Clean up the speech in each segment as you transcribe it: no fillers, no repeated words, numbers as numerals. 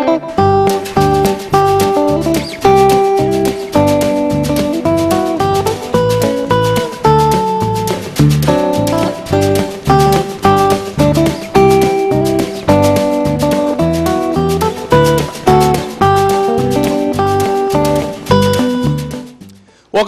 Welcome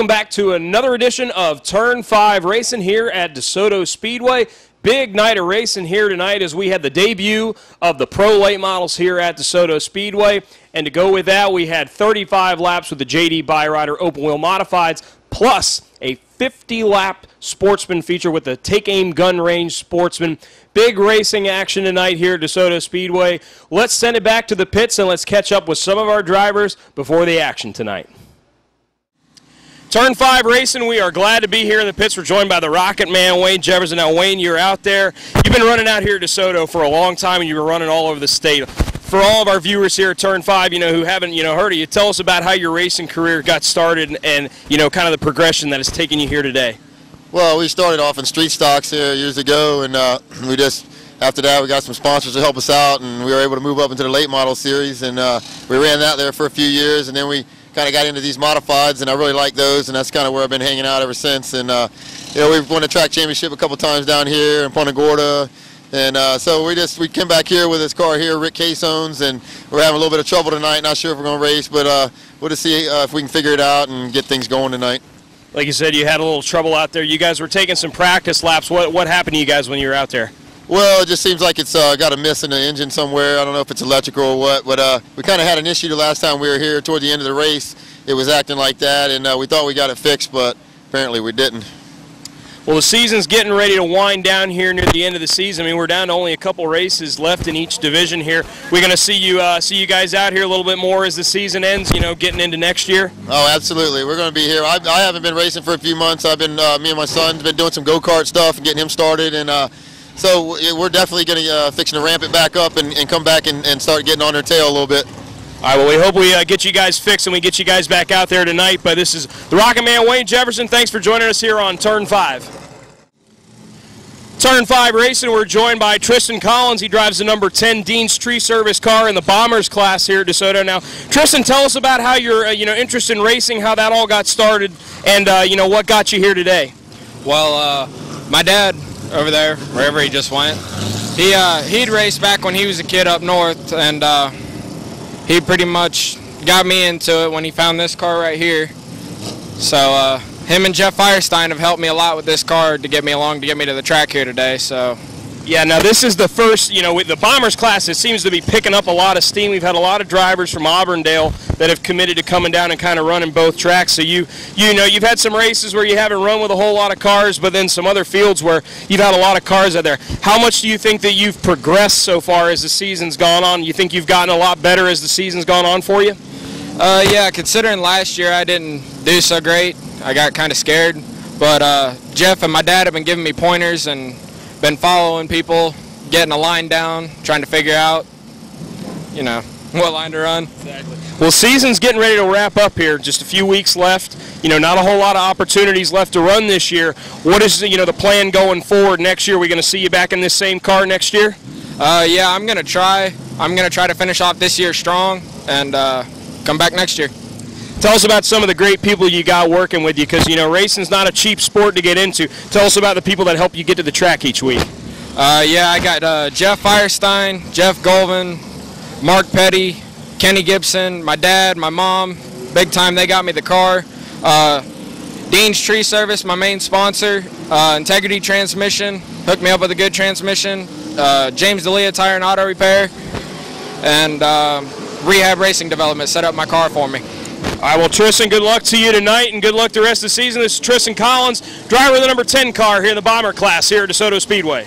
back to another edition of Turn 5 Racing here at Desoto Speedway. Big night of racing here tonight as we had the debut of the Pro Late Models here at Desoto Speedway. And to go with that, we had 35 laps with the JD Byrider Open Wheel Modifieds, plus a 50-lap Sportsman feature with the Take Aim Gun Range Sportsman. Big racing action tonight here at Desoto Speedway. Let's send it back to the pits and let's catch up with some of our drivers before the action tonight. Turn 5 Racing, we are glad to be here in the pits. We're joined by the Rocket Man, Wayne Jefferson. Now, Wayne, you're out there. You've been running out here at DeSoto for a long time, and you've been running all over the state. For all of our viewers here at Turn 5, who haven't, heard of you, tell us about how your racing career got started and, kind of the progression that has taken you here today. Well, we started off in street stocks here years ago, and after that, we got some sponsors to help us out, and we were able to move up into the late model series, and we ran that there for a few years, and then we kind of got into these modifieds, and I really like those, and that's kind of where I've been hanging out ever since. And we've won a track championship a couple times down here in Punta Gorda, and so we came back here with this car here Rick Case owns, and we're having a little bit of trouble tonight. Not sure if we're going to race, but we'll just see if we can figure it out and get things going tonight. Like you said, you had a little trouble out there. You guys were taking some practice laps. What happened to you guys when you were out there? Well, it just seems like it's got a miss in the engine somewhere. I don't know if it's electrical or what, but we kind of had an issue the last time we were here toward the end of the race. It was acting like that, and we thought we got it fixed, but apparently we didn't. Well, the season's getting ready to wind down here near the end of the season. I mean, we're down to only a couple races left in each division here. We're going to see you guys out here a little bit more as the season ends, getting into next year. Oh, absolutely. We're going to be here. I haven't been racing for a few months. I've been, me and my son's been doing some go-kart stuff and getting him started, and so we're definitely going to fixing to ramp it back up and come back and start getting on their tail a little bit. All right, well, we hope we get you guys fixed and we get you guys back out there tonight. But this is the Rocket Man, Wayne Jefferson. Thanks for joining us here on Turn 5. Turn 5 Racing, we're joined by Tristan Collins. He drives the number 10 Dean's Tree Service car in the Bombers class here at DeSoto. Now, Tristan, tell us about how your interest in racing, how that all got started, and what got you here today. Well, my dad over there, wherever he just went, he'd raced back when he was a kid up north, and he pretty much got me into it when he found this car right here. So him and Jeff Firestein have helped me a lot with this car to get me along, to get me to the track here today. So yeah, now this is the first, with the Bombers class, it seems to be picking up a lot of steam. We've had a lot of drivers from Auburndale that have committed to coming down and kind of running both tracks. So you've had some races where you haven't run with a whole lot of cars, but then some other fields where you've had a lot of cars out there. How much do you think that you've progressed so far as the season's gone on? You think you've gotten a lot better as the season's gone on for you? Yeah, considering last year I didn't do so great, I got kind of scared. But Jeff and my dad have been giving me pointers and been following people, getting a line down, trying to figure out, what line to run. Exactly. Well, season's getting ready to wrap up here. Just a few weeks left. Not a whole lot of opportunities left to run this year. What is the plan going forward next year? Are we going to see you back in this same car next year? Yeah, I'm going to try. I'm going to try to finish off this year strong and come back next year. Tell us about some of the great people you got working with you, because racing's not a cheap sport to get into. Tell us about the people that help you get to the track each week. Yeah, I got Jeff Firestein, Jeff Golvin, Mark Petty, Kenny Gibson, my dad, my mom. Big time, they got me the car. Dean's Tree Service, my main sponsor. Integrity Transmission, hooked me up with a good transmission. James D'Elia Tire and Auto Repair. And Rehab Racing Development set up my car for me. All right, well, Tristan, good luck to you tonight, and good luck the rest of the season. This is Tristan Collins, driver of the number 10 car here in the Bomber class here at DeSoto Speedway.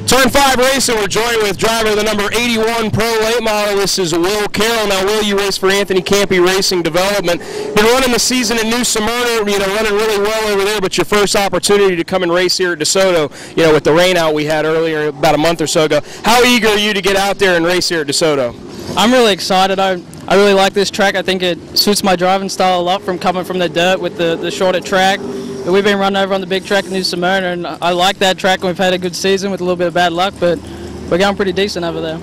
Turn 5 Racing, we're joined with driver of the number 81 Pro Late Model. This is Will Carroll. Now, Will, you race for Anthony Campy Racing Development. Been running the season in New Smyrna, running really well over there, but your first opportunity to come and race here at DeSoto, with the rain out we had earlier about a month or so ago. How eager are you to get out there and race here at DeSoto? I'm really excited. I really like this track. I think it suits my driving style a lot from coming from the dirt with the shorter track. But we've been running over on the big track in New Smyrna, and I like that track, and we've had a good season with a little bit of bad luck, but we're going pretty decent over there.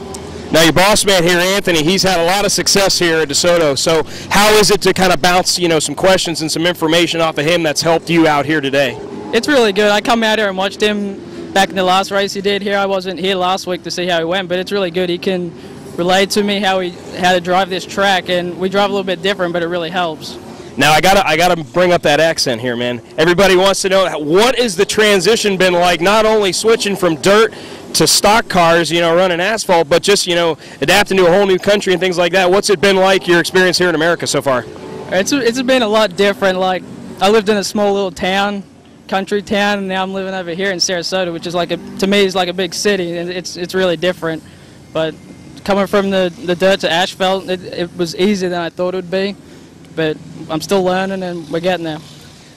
Now your boss man here, Anthony, he's had a lot of success here at DeSoto. So how is it to kind of bounce, some questions and some information off of him that's helped you out here today? It's really good. I come out here and watched him back in the last race he did here. I wasn't here last week to see how he went, but it's really good. He can relate to me how to drive this track, and we drive a little bit different, but it really helps. Now I gotta bring up that accent here, man. Everybody wants to know, what is the transition been like, not only switching from dirt to stock cars, running asphalt, but just, adapting to a whole new country and things like that. What's it been like, your experience here in America so far? It's been a lot different. Like, I lived in a small little town, country town, and now I'm living over here in Sarasota, which is to me is like a big city, and it's really different. But coming from the dirt to asphalt, it was easier than I thought it would be. But I'm still learning, and we're getting there.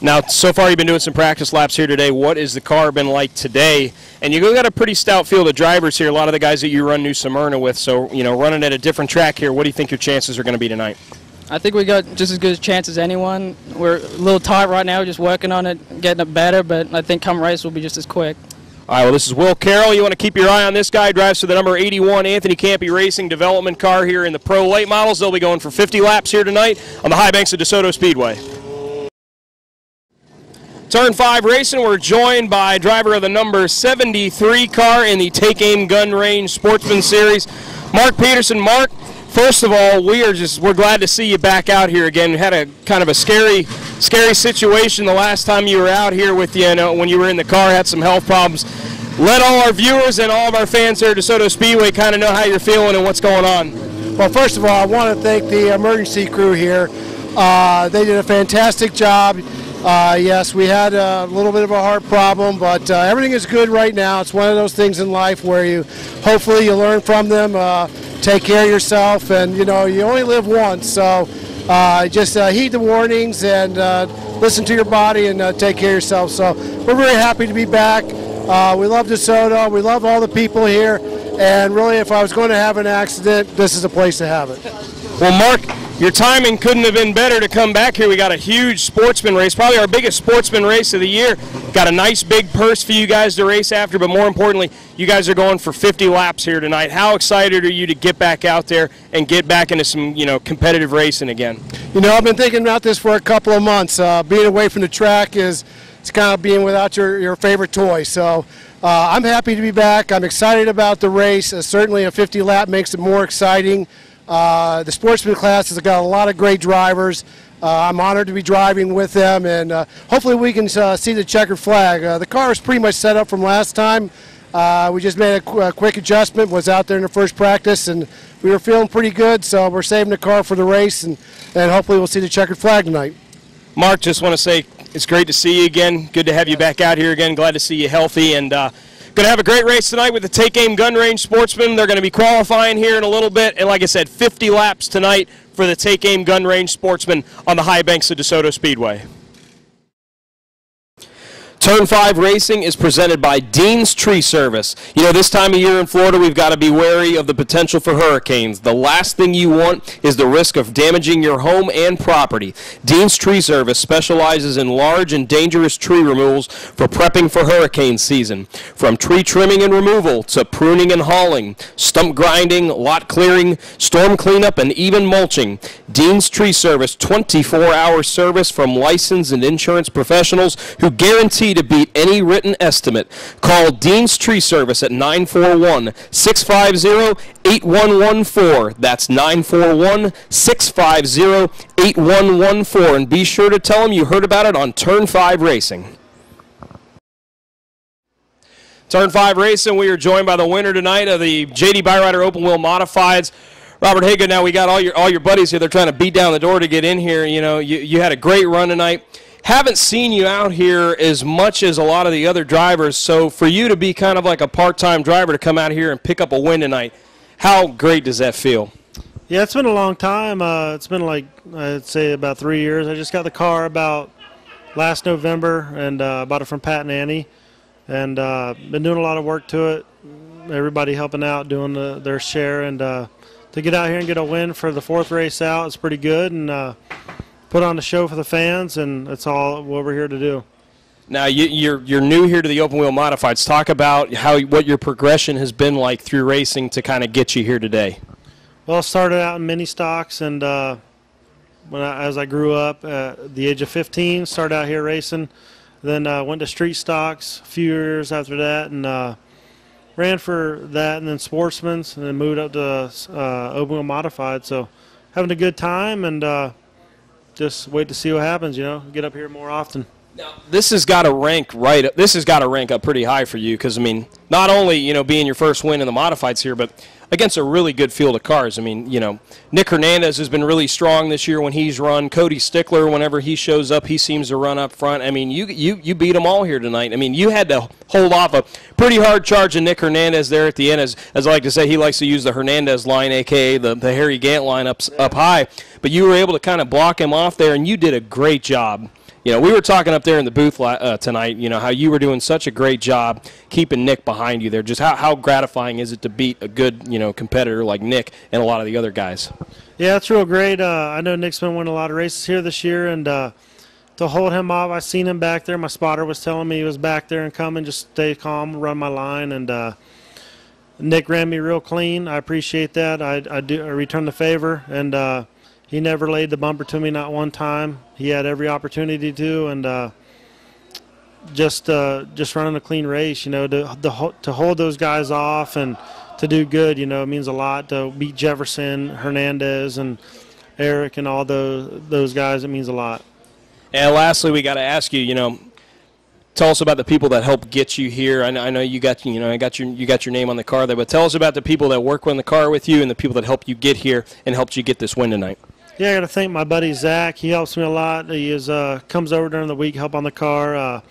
Now, so far you've been doing some practice laps here today. What has the car been like today? And you got a pretty stout field of drivers here, a lot of the guys that you run New Smyrna with. So, running at a different track here, what do you think your chances are going to be tonight? I think we got just as good a chance as anyone. We're a little tight right now, just working on it, getting it better, but I think come race we'll be just as quick. All right, well, this is Will Carroll. You want to keep your eye on this guy. Drives for the number 81 Anthony Campy Racing development car here in the Pro Late Models. They'll be going for 50 laps here tonight on the high banks of DeSoto Speedway. Turn 5 Racing, we're joined by driver of the number 73 car in the Take Aim Gun Range Sportsman Series, Mark Peterson. Mark, first of all, we're glad to see you back out here again. We had a kind of a scary situation the last time you were out here with when you were in the car, had some health problems. Let all our viewers and all of our fans here at DeSoto Speedway kind of know how you're feeling and what's going on. Well, first of all, I want to thank the emergency crew here. They did a fantastic job. Yes, we had a little bit of a heart problem, but everything is good right now. It's one of those things in life where hopefully you learn from them, take care of yourself, and you only live once. So just heed the warnings and listen to your body and take care of yourself. So we're very happy to be back. We love DeSoto. We love all the people here. And really, if I was going to have an accident, this is the place to have it. Well, Mark, your timing couldn't have been better to come back here. We got a huge sportsman race, probably our biggest sportsman race of the year. Got a nice big purse for you guys to race after, but more importantly, you guys are going for 50 laps here tonight. How excited are you to get back out there and get back into some, competitive racing again? I've been thinking about this for a couple of months. Being away from the track it's kind of being without your favorite toy. So I'm happy to be back. I'm excited about the race. Certainly a 50 lap makes it more exciting. The sportsman class has got a lot of great drivers. I'm honored to be driving with them, and hopefully we can see the checkered flag. The car is pretty much set up from last time. We just made a quick adjustment, was out there in the first practice, and we were feeling pretty good, so we're saving the car for the race, and hopefully we'll see the checkered flag tonight. Mark, just want to say it's great to see you again. Good to have you back out here again. Glad to see you healthy, and going to have a great race tonight with the Take Aim Gun Range Sportsmen. They're going to be qualifying here in a little bit. And like I said, 50 laps tonight for the Take Aim Gun Range Sportsmen on the high banks of DeSoto Speedway. Turn 5 Racing is presented by Dean's Tree Service. This time of year in Florida, we've got to be wary of the potential for hurricanes. The last thing you want is the risk of damaging your home and property. Dean's Tree Service specializes in large and dangerous tree removals for prepping for hurricane season. From tree trimming and removal to pruning and hauling, stump grinding, lot clearing, storm cleanup, and even mulching. Dean's Tree Service, 24-hour service from licensed and insurance professionals who guarantee to beat any written estimate. Call Dean's Tree Service at 941-650-8114. That's 941-650-8114. And be sure to tell them you heard about it on Turn 5 Racing. Turn 5 Racing, we are joined by the winner tonight of the J.D. Byrider Open Wheel Modifieds. Robert Haga, now we got all your buddies here. They're trying to beat down the door to get in here. You had a great run tonight. Haven't seen you out here as much as a lot of the other drivers, so for you to be kind of like a part-time driver to come out here and pick up a win tonight, how great does that feel? Yeah, it's been a long time. It's been like, I'd say about 3 years. I just got the car about last November and bought it from Pat and Annie, and been doing a lot of work to it. Everybody helping out, doing their share, and to get out here and get a win for the 4th race out is pretty good, and put on a show for the fans, and that's all what we're here to do. Now you're new here to the open wheel modifieds. Talk about what your progression has been like through racing to kind of get you here today. Well, I started out in mini stocks, and as I grew up at the age of 15, started out here racing. Then went to street stocks a few years after that, and ran for that, and then Sportsman's, and then moved up to open wheel modified. So having a good time, and just wait to see what happens. Get up here more often. Now, this has got to rank This has got to rank up pretty high for you because I mean, not only being your first win in the modifieds here, but against a really good field of cars. I mean, Nick Hernandez has been really strong this year when he's run. Cody Stickler, whenever he shows up, he seems to run up front. I mean, you beat them all here tonight. I mean, you had to hold off a pretty hard charge of Nick Hernandez there at the end. As I like to say, he likes to use the Hernandez line, a.k.a. the Harry Gant line up high. But you were able to kind of block him off there, and you did a great job. We were talking up there in the booth tonight, how you were doing such a great job keeping Nick behind you there. Just how gratifying is it to beat a good, competitor like Nick and a lot of the other guys? Yeah, it's real great. I know Nick's been winning a lot of races here this year, and to hold him off, I seen him back there. My spotter was telling me he was back there and coming, just stay calm, run my line, and Nick ran me real clean. I appreciate that. I returned the favor, and he never laid the bumper to me, not one time. He had every opportunity to, and just running a clean race, to hold those guys off and to do good, it means a lot. To beat Jefferson, Hernandez, and Eric, and all those guys, it means a lot. And lastly, we got to ask you, tell us about the people that helped get you here. I know you got you got your name on the car there, but tell us about the people that work on the car with you and the people that helped you get here and helped you get this win tonight. Yeah, I got to thank my buddy Zach. He helps me a lot. He comes over during the week, help on the car.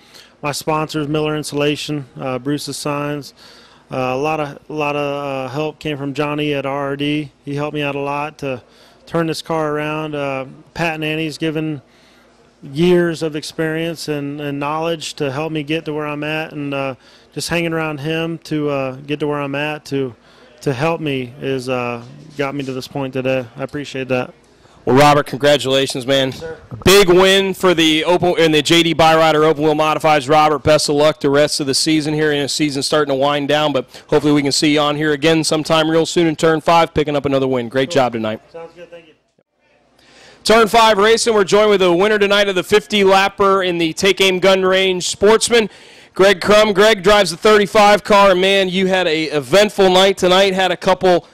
My sponsors, Miller Insulation, Bruce's Signs. A lot of help came from Johnny at RRD. He helped me out a lot to turn this car around. Pat and Annie's given years of experience and knowledge to help me get to where I'm at, and just hanging around him to get to where I'm at to help me is got me to this point today. I appreciate that. Well, Robert, congratulations, man. Yes, sir. Big win for the JD Byrider Open Wheel Modifieds. Robert, best of luck the rest of the season here. The season's starting to wind down, but hopefully we can see you on here again sometime real soon in Turn 5, picking up another win. Great job tonight. Sounds good. Thank you. Turn 5 racing. We're joined with the winner tonight of the 50-lapper in the Take Aim Gun Range Sportsman, Greg Crum. Greg drives the 35 car, and man, you had a eventful night tonight. Had a couple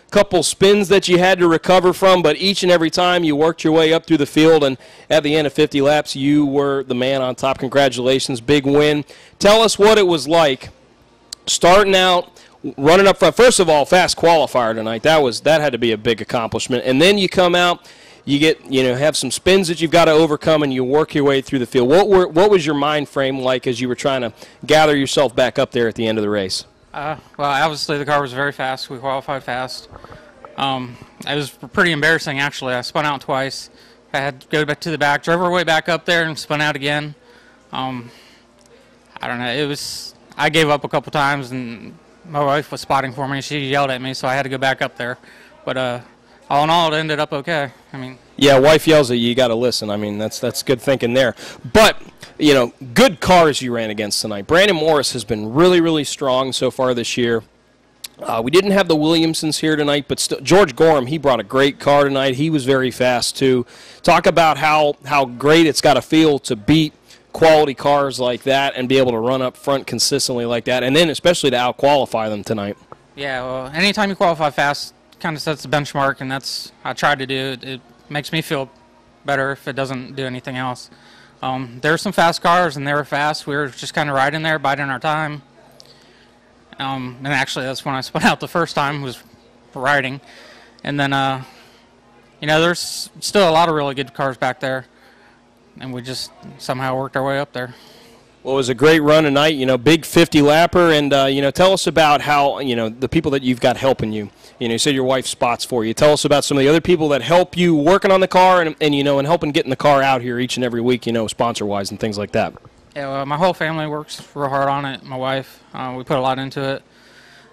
spins that you had to recover from, but each and every time you worked your way up through the field, and at the end of 50 laps, you were the man on top. Congratulations, big win. Tell us what it was like starting out, running up front. First of all, fast qualifier tonight. That had to be a big accomplishment, and then you come out. You get, have some spins that you've got to overcome, and you work your way through the field. What was your mind frame like as you were trying to gather yourself back up there at the end of the race? Well, obviously the car was very fast. We qualified fast. It was pretty embarrassing, actually. I spun out twice. I had to go back to the back, drove our way back up there, and spun out again. I don't know. I gave up a couple times, and my wife was spotting for me. She yelled at me, so I had to go back up there. But all in all, it ended up okay. Yeah, wife yells at you, you got to listen. That's good thinking there. But, good cars you ran against tonight. Brandon Morris has been really, really strong so far this year. We didn't have the Williamsons here tonight, but still, George Gorham, he brought a great car tonight. He was very fast, too. Talk about how great it's got to feel to beat quality cars like that and be able to run up front consistently like that, and then especially to out-qualify them tonight. Yeah, well, anytime you qualify fast, kind of sets the benchmark, and that's I tried to do. It makes me feel better if it doesn't do anything else. There's some fast cars, and they were fast. We were just kind of riding there, biding our time. And actually, that's when I spun out the first time, was riding. And then, there's still a lot of really good cars back there, and we just somehow worked our way up there. Well, it was a great run tonight, big 50-lapper, and, tell us about how, the people that you've got helping you. You said your wife spots for you. Tell us about some of the other people that help you working on the car and helping getting the car out here each and every week, sponsor-wise and things like that. Yeah, well, my whole family works real hard on it. My wife, we put a lot into it.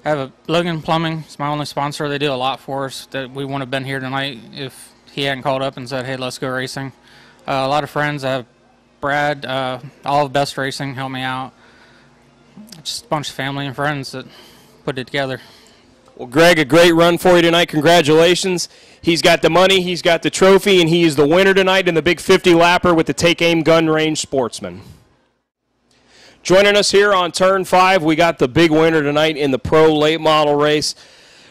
I have Logan Plumbing. It's my only sponsor. They do a lot for us that we wouldn't have been here tonight if he hadn't called up and said, hey, let's go racing. A lot of friends. I have Brad, all of Best Racing helped me out. Just a bunch of family and friends that put it together. Well, Greg, a great run for you tonight. Congratulations. He's got the money, he's got the trophy, and he is the winner tonight in the big 50-lapper with the Take Aim Gun Range Sportsman. Joining us here on Turn 5, we got the big winner tonight in the Pro Late Model race.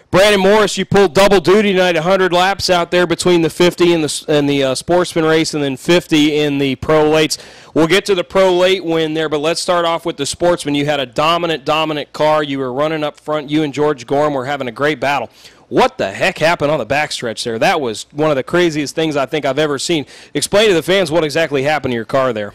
Brandon Morris, you pulled double duty tonight, 100 laps out there between the 50 and the Sportsman race, and then 50 in the Pro Lates. We'll get to the Pro Late win there, but let's start off with the Sportsman. You had a dominant car. You were running up front. You and George Gorham were having a great battle. What the heck happened on the backstretch there? That was one of the craziest things I think I've ever seen. Explain to the fans what exactly happened to your car there.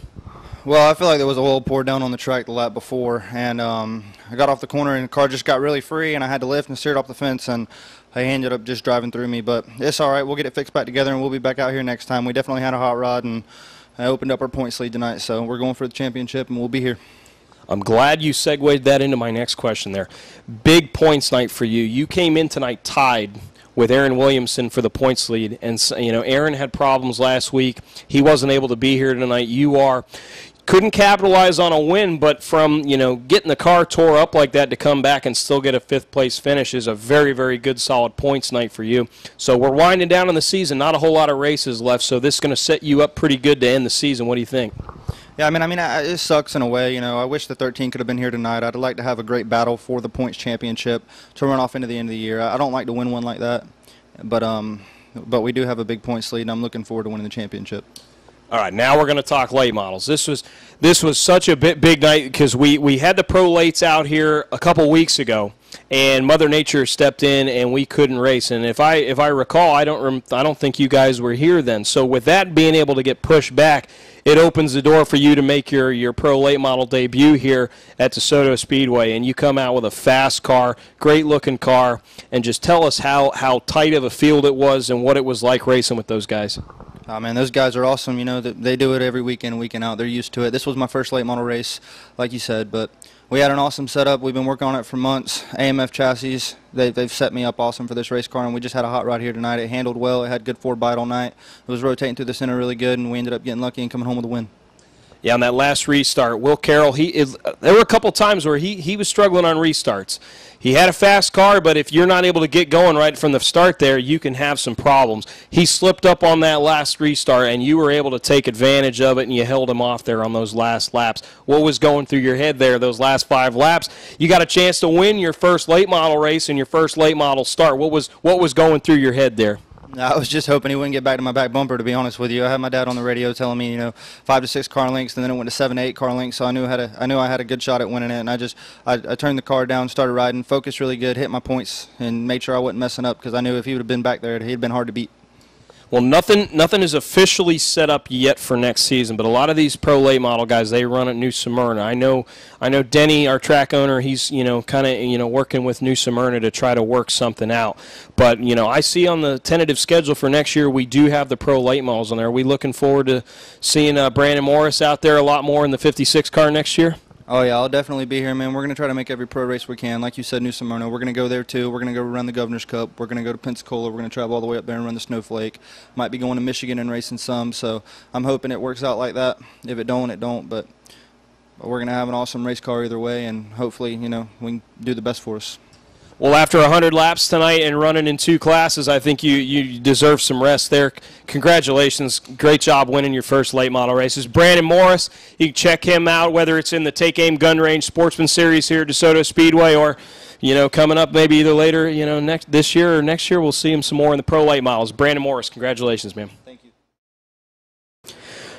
Well, I feel like there was a oil pour down on the track the lap before, and I got off the corner and the car just got really free, and I had to lift and steer it off the fence, and he ended up just driving through me. But it's all right. We'll get it fixed back together, and we'll be back out here next time. We definitely had a hot rod, and I opened up our points lead tonight, so we're going for the championship, and we'll be here. I'm glad you segued that into my next question there. Big points night for you. You came in tonight tied with Aaron Williamson for the points lead, and you know Aaron had problems last week. He wasn't able to be here tonight. You are. Couldn't capitalize on a win, but from, you know, getting the car tore up like that to come back and still get a fifth-place finish is a very, very good, solid points night for you. So we're winding down in the season. Not a whole lot of races left, so this is going to set you up pretty good to end the season. What do you think? Yeah, I mean, it sucks in a way. You know, I wish the 13 could have been here tonight. I'd like to have a great battle for the points championship to run off into the end of the year. I don't like to win one like that, but we do have a big points lead, and I'm looking forward to winning the championship. All right, now we're going to talk late models. This was such a big night because we had the Pro Lates out here a couple weeks ago, and Mother Nature stepped in and we couldn't race. And if I recall, I don't think you guys were here then. So with that being able to get pushed back, it opens the door for you to make your Pro Late Model debut here at DeSoto Speedway, and you come out with a fast car, great-looking car, and just tell us how tight of a field it was and what it was like racing with those guys. Oh, man, those guys are awesome. You know, they do it every weekend, week in, out. They're used to it. This was my first late model race, like you said, but we had an awesome setup. We've been working on it for months. AMF chassis, they've set me up awesome for this race car, and we just had a hot rod here tonight. It handled well. It had good forward bite all night. It was rotating through the center really good, and we ended up getting lucky and coming home with a win. Yeah, on that last restart, Will Carroll, there were a couple times where he was struggling on restarts. He had a fast car, but if you're not able to get going right from the start there, you can have some problems. He slipped up on that last restart, and you were able to take advantage of it, and you held him off there on those last laps. What was going through your head there those last 5 laps? You got a chance to win your first late model race and your first late model start. What was going through your head there? I was just hoping he wouldn't get back to my back bumper, to be honest with you. I had my dad on the radio telling me, you know, 5 to 6 car lengths, and then it went to 7 to 8 car lengths, so I knew I had a good shot at winning it, and I turned the car down, started riding, focused really good, hit my points, and made sure I wasn't messing up because I knew if he would have been back there, he'd been hard to beat. Well, nothing is officially set up yet for next season, but a lot of these pro late model guys, they run at New Smyrna. I know Denny, our track owner, he's kind of working with New Smyrna to try to work something out. But I see on the tentative schedule for next year we do have the pro late models on there. Are we looking forward to seeing Brandon Morris out there a lot more in the 56 car next year? Oh, yeah, I'll definitely be here, man. We're going to try to make every pro race we can. Like you said, New Smyrna, we're going to go there, too. We're going to go run the Governor's Cup. We're going to go to Pensacola. We're going to travel all the way up there and run the Snowflake. Might be going to Michigan and racing some, so I'm hoping it works out like that. If it don't, it don't, but we're going to have an awesome race car either way, and hopefully, we can do the best for us. Well, after 100 laps tonight and running in 2 classes, I think you deserve some rest there. Congratulations. Great job winning your first late model races. Brandon Morris, you can check him out, whether it's in the Take Aim Gun Range Sportsman Series here at DeSoto Speedway or, coming up maybe either later, this year or next year, we'll see him some more in the pro late models. Brandon Morris, congratulations, man. Thank you.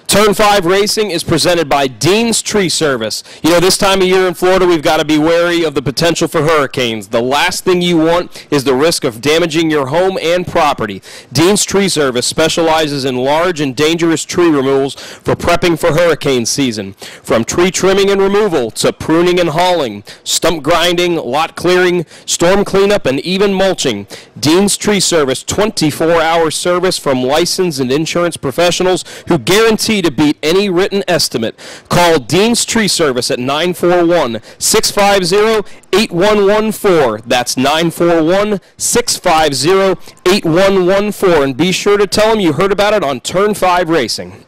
Turn 5 Racing is presented by Dean's Tree Service. This time of year in Florida, we've got to be wary of the potential for hurricanes. The last thing you want is the risk of damaging your home and property. Dean's Tree Service specializes in large and dangerous tree removals for prepping for hurricane season. From tree trimming and removal to pruning and hauling, stump grinding, lot clearing, storm cleanup, and even mulching. Dean's Tree Service, 24-hour service from licensed and insurance professionals who guarantee to beat any written estimate. Call Dean's Tree Service at 941-650-8114. That's 941-650-8114. And be sure to tell them you heard about it on Turn 5 Racing.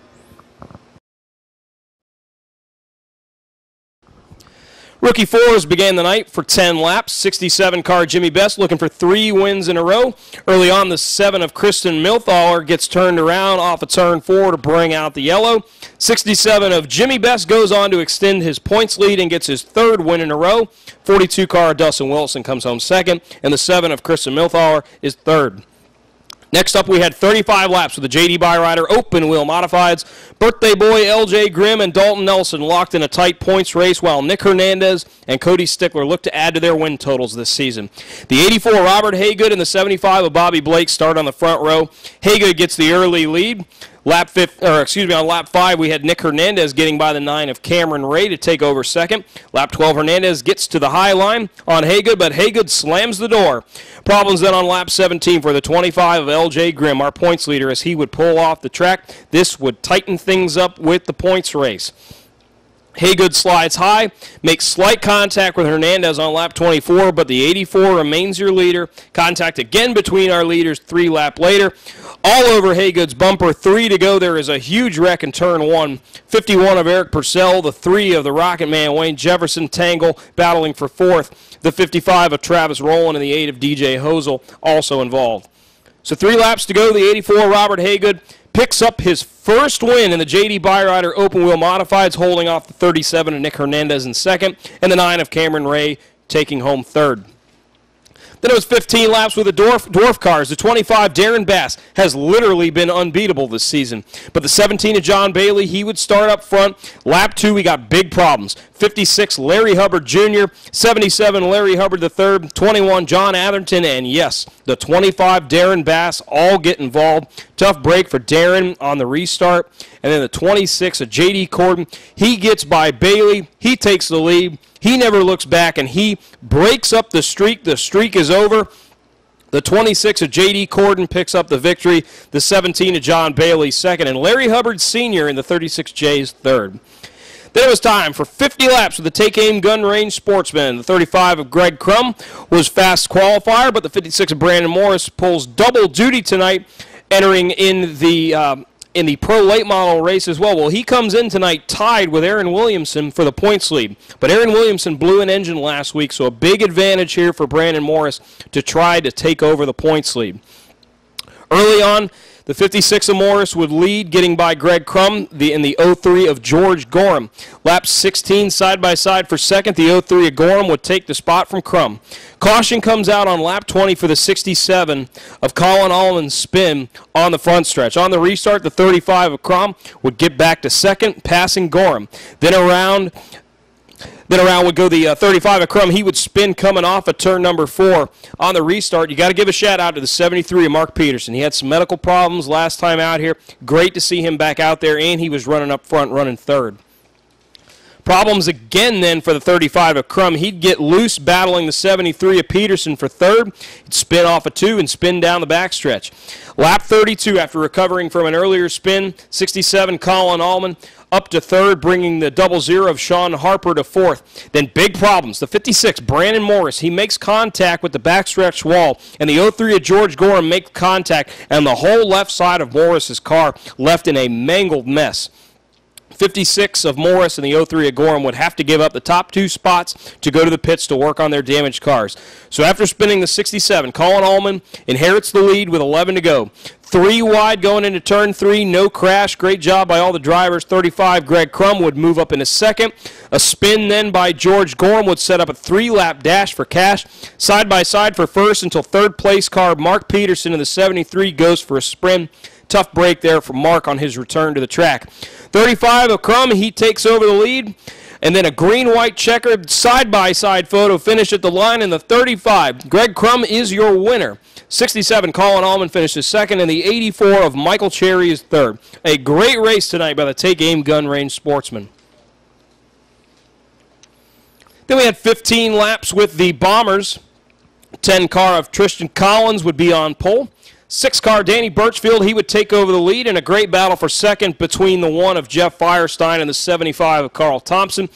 Rookie fours began the night for 10 laps. 67 car Jimmy Best looking for 3 wins in a row. Early on, the 7 of Kristen Milthaler gets turned around off of turn 4 to bring out the yellow. 67 of Jimmy Best goes on to extend his points lead and gets his 3rd win in a row. 42 car Dustin Wilson comes home 2nd, and the 7 of Kristen Milthaler is 3rd. Next up, we had 35 laps with the J.D. Byrider Open Wheel Modifieds. Birthday boy L.J. Grimm and Dalton Nelson locked in a tight points race, while Nick Hernandez and Cody Stickler look to add to their win totals this season. The 84 Robert Haygood and the 75 of Bobby Blake start on the front row. Haygood gets the early lead. On lap 5, we had Nick Hernandez getting by the 9 of Cameron Ray to take over 2nd. Lap 12, Hernandez gets to the high line on Haygood, but Haygood slams the door. Problems then on lap 17 for the 25 of L.J. Grimm, our points leader, as he would pull off the track. This would tighten things up with the points race. Haygood slides high, makes slight contact with Hernandez on lap 24, but the 84 remains your leader. Contact again between our leaders 3 laps later. All over Haygood's bumper, 3 to go. There is a huge wreck in turn 1. 51 of Eric Purcell, the 3 of the Rocket Man Wayne Jefferson Tangle battling for 4th. The 55 of Travis Rowland and the 8 of DJ Hosel also involved. So 3 laps to go. The 84 Robert Haygood picks up his first win in the J.D. Byrider Open Wheel Modifieds, holding off the 37 of Nick Hernandez in 2nd, and the 9 of Cameron Ray taking home 3rd. Then it was 15 laps with the dwarf cars. The 25, Darren Bass, has literally been unbeatable this season. But the 17 of John Bailey, he would start up front. Lap 2, we got big problems. 56, Larry Hubbard Jr., 77, Larry Hubbard III, 21, John Atherton, and yes, the 25, Darren Bass, all get involved. Tough break for Darren on the restart. And then the 26 of J.D. Corden, he gets by Bailey. He takes the lead. He never looks back, and he breaks up the streak. The streak is over. The 26 of J.D. Corden picks up the victory. The 17 of John Bailey 2nd, and Larry Hubbard Sr. in the 36J's 3rd. Then it was time for 50 laps with the Take-Aim Gun Range Sportsman. The 35 of Greg Crum was fast qualifier, but the 56 of Brandon Morris pulls double duty tonight, entering in the pro late model race as well. Well, he comes in tonight tied with Aaron Williamson for the points lead. But Aaron Williamson blew an engine last week, so a big advantage here for Brandon Morris to try to take over the points lead. Early on, the 56 of Morris would lead, getting by Greg Crum in the 03 of George Gorham. Lap 16 side-by-side for 2nd. The 03 of Gorham would take the spot from Crum. Caution comes out on lap 20 for the 67 of Colin Allman's spin on the front stretch. On the restart, the 35 of Crum would get back to 2nd, passing Gorham. Then around would go the 35 of Crum. He would spin coming off of turn number 4. On the restart, you got to give a shout out to the 73 of Mark Peterson. He had some medical problems last time out here. Great to see him back out there, and he was running up front, running 3rd. Problems again then for the 35 of Crum. He'd get loose battling the 73 of Peterson for 3rd. He'd spin off a 2 and spin down the backstretch. Lap 32 after recovering from an earlier spin, 67 Colin Allman up to 3rd, bringing the 00 of Sean Harper to 4th. Then big problems. The 56, Brandon Morris, he makes contact with the backstretch wall, and the 03 of George Gorham makes contact, and the whole left side of Morris's car left in a mangled mess. 56 of Morris and the 03 of Gorham would have to give up the top 2 spots to go to the pits to work on their damaged cars. So after spinning the 67, Colin Allman inherits the lead with 11 to go. 3 wide going into turn 3, no crash. Great job by all the drivers. 35, Greg Crum would move up into 2nd. A spin then by George Gorham would set up a 3-lap dash for cash. Side by side for 1st until 3rd place car Mark Peterson in the 73 goes for a sprint. Tough break there for Mark on his return to the track. 35 of Crum, he takes over the lead. And then a green-white checkered side-by-side photo finish at the line in the 35. Greg Crum is your winner. 67, Colin Allman finishes 2nd, and the 84 of Michael Cherry is 3rd. A great race tonight by the Take-Aim Gun Range Sportsman. Then we had 15 laps with the Bombers. 10 car of Tristan Collins would be on pole. 6 car Danny Birchfield, he would take over the lead in a great battle for 2nd between the 1 of Jeff Firestein and the 75 of Carl Thompson.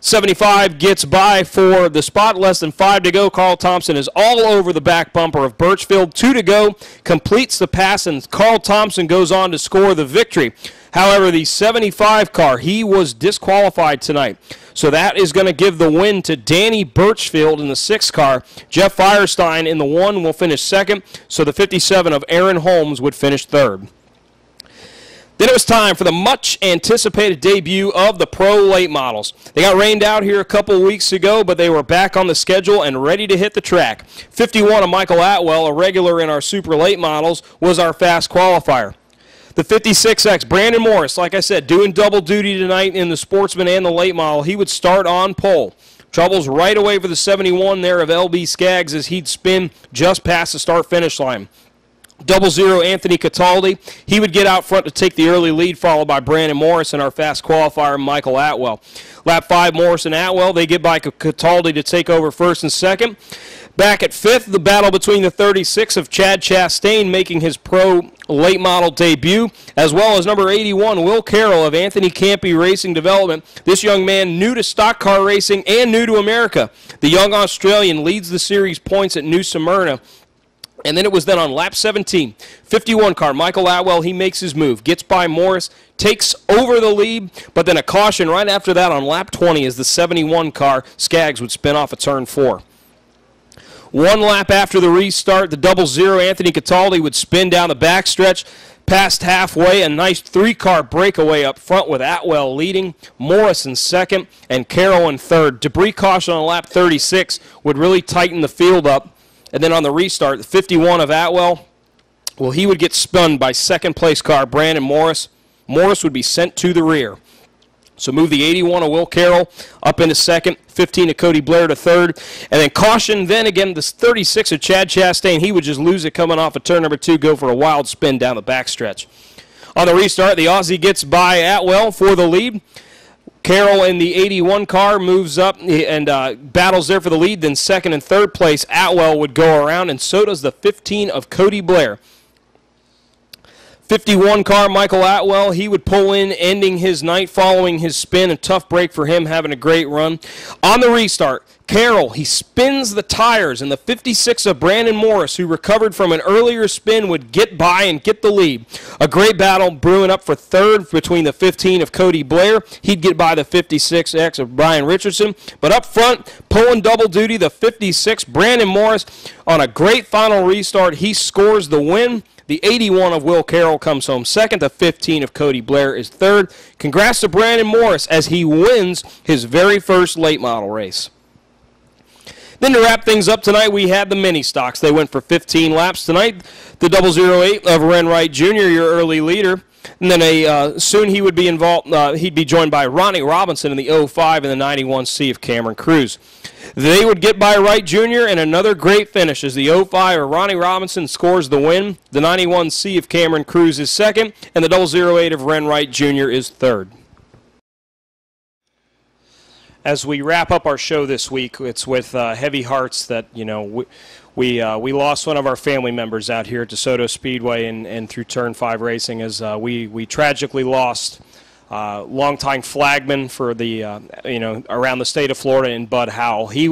75 gets by for the spot, less than 5 to go. Carl Thompson is all over the back bumper of Birchfield. 2 to go, completes the pass, and Carl Thompson goes on to score the victory. However, the 75 car, he was disqualified tonight. So that is going to give the win to Danny Birchfield in the 6 car. Jeff Firestein in the 1 will finish 2nd, so the 57 of Aaron Holmes would finish 3rd. Then it was time for the much-anticipated debut of the Pro Late Models. They got rained out here a couple weeks ago, but they were back on the schedule and ready to hit the track. 51 of Michael Atwell, a regular in our Super Late Models, was our fast qualifier. The 56X, Brandon Morris, like I said, doing double duty tonight in the Sportsman and the Late Model. He would start on pole. Troubles right away for the 71 there of LB Skaggs as he'd spin just past the start-finish line. 00 Anthony Cataldi, he would get out front to take the early lead, followed by Brandon Morris and our fast qualifier, Michael Atwell. Lap 5, Morris and Atwell, they get by Cataldi to take over 1st and 2nd. Back at 5th, the battle between the 36 of Chad Chastain making his Pro Late Model debut, as well as number 81, Will Carroll of Anthony Campy Racing Development. This young man new to stock car racing and new to America. The young Australian leads the series points at New Smyrna. And then it was then on lap 17, 51 car, Michael Atwell, he makes his move, gets by Morris, takes over the lead, but then a caution right after that on lap 20 as the 71 car, Skaggs, would spin off at turn 4. 1 lap after the restart, the 00 Anthony Cataldi would spin down the backstretch, past halfway, a nice 3-car breakaway up front with Atwell leading, Morris in 2nd, and Carroll in 3rd. Debris caution on lap 36 would really tighten the field up. And then on the restart, the 51 of Atwell, well, he would get spun by 2nd place car Brandon Morris. Morris would be sent to the rear. So move the 81 of Will Carroll up into 2nd, 15 of Cody Blair to 3rd. And then caution, then again, the 36 of Chad Chastain, he would just lose it coming off of turn number 2, go for a wild spin down the backstretch. On the restart, the Aussie gets by Atwell for the lead. Carroll in the 81 car moves up and battles there for the lead. Then 2nd and 3rd place, Atwell would go around, and so does the 15 of Cody Blair. 51 car, Michael Atwell, he would pull in, ending his night following his spin. A tough break for him, having a great run. On the restart, Carroll, he spins the tires, and the 56 of Brandon Morris, who recovered from an earlier spin, would get by and get the lead. A great battle brewing up for 3rd between the 15 of Cody Blair. He'd get by the 56X of Brian Richardson. But up front, pulling double duty, the 56, Brandon Morris, on a great final restart, he scores the win. The 81 of Will Carroll comes home 2nd. The 15 of Cody Blair is 3rd. Congrats to Brandon Morris as he wins his very first late model race. Then to wrap things up tonight, we had the mini stocks. They went for 15 laps tonight. The 008 of Ren Wright Jr., your early leader. And then soon he would be involved. He'd be joined by Ronnie Robinson in the 05 and the 91C of Cameron Cruz. They would get by Wright Jr. and another great finish as the 05 of Ronnie Robinson scores the win. The 91C of Cameron Cruz is 2nd, and the 008 of Ren Wright Jr. is 3rd. As we wrap up our show this week, it's with heavy hearts that, you know, we lost one of our family members out here at Desoto Speedway and through Turn 5 Racing as we tragically lost longtime flagman for the, around the state of Florida in Bud Howell. We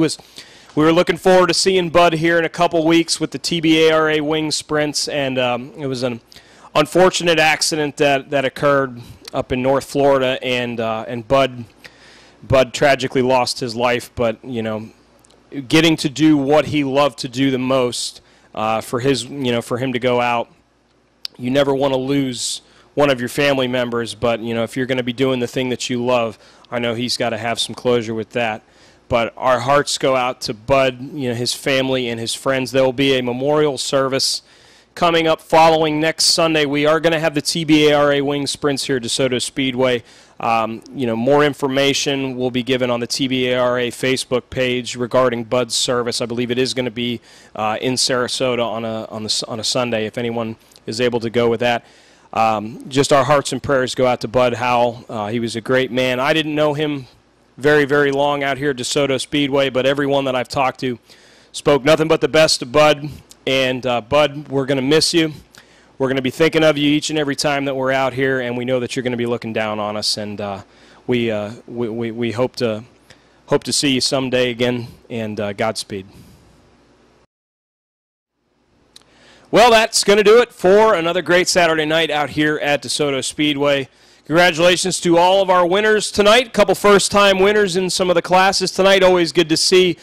were looking forward to seeing Bud here in a couple weeks with the TBARA wing sprints, and it was an unfortunate accident that occurred up in North Florida, and Bud tragically lost his life, but, you know, getting to do what he loved to do the most for him to go out. You never want to lose one of your family members, but, you know, if you're going to be doing the thing that you love, I know he's got to have some closure with that. But our hearts go out to Bud, you know, his family and his friends. There will be a memorial service coming up following next Sunday. We are going to have the TBARA wing sprints here at Desoto Speedway. More information will be given on the TBARA Facebook page regarding Bud's service. I believe it is going to be in Sarasota on a Sunday, if anyone is able to go with that. Just our hearts and prayers go out to Bud Howell. He was a great man. I didn't know him very, very long out here at Desoto Speedway, but everyone that I've talked to spoke nothing but the best of Bud. And, Bud, we're going to miss you. We're going to be thinking of you each and every time that we're out here, and we know that you're going to be looking down on us. And we hope to see you someday again, and Godspeed. Well, that's going to do it for another great Saturday night out here at Desoto Speedway. Congratulations to all of our winners tonight. A couple first-time winners in some of the classes tonight. Always good to see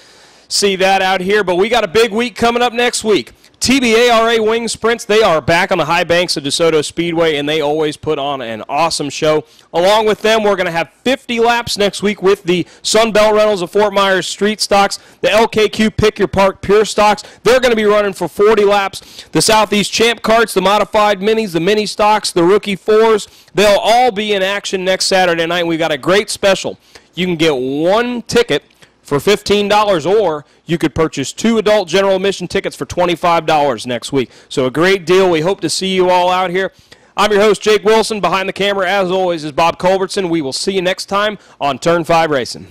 that out here. But we got a big week coming up next week. TBARA Wing Sprints, they are back on the high banks of Desoto Speedway, and they always put on an awesome show. Along with them, we're going to have 50 laps next week with the Sunbelt Rentals of Fort Myers Street Stocks, the LKQ Pick Your Park Pure Stocks. They're going to be running for 40 laps. The Southeast Champ Karts, the Modified Minis, the Mini Stocks, the Rookie 4s, they'll all be in action next Saturday night. We've got a great special. You can get one ticket for $15, or you could purchase 2 adult general admission tickets for $25 next week. So a great deal. We hope to see you all out here. I'm your host, Jake Wilson. Behind the camera, as always, is Bob Culbertson. We will see you next time on Turn 5 Racing.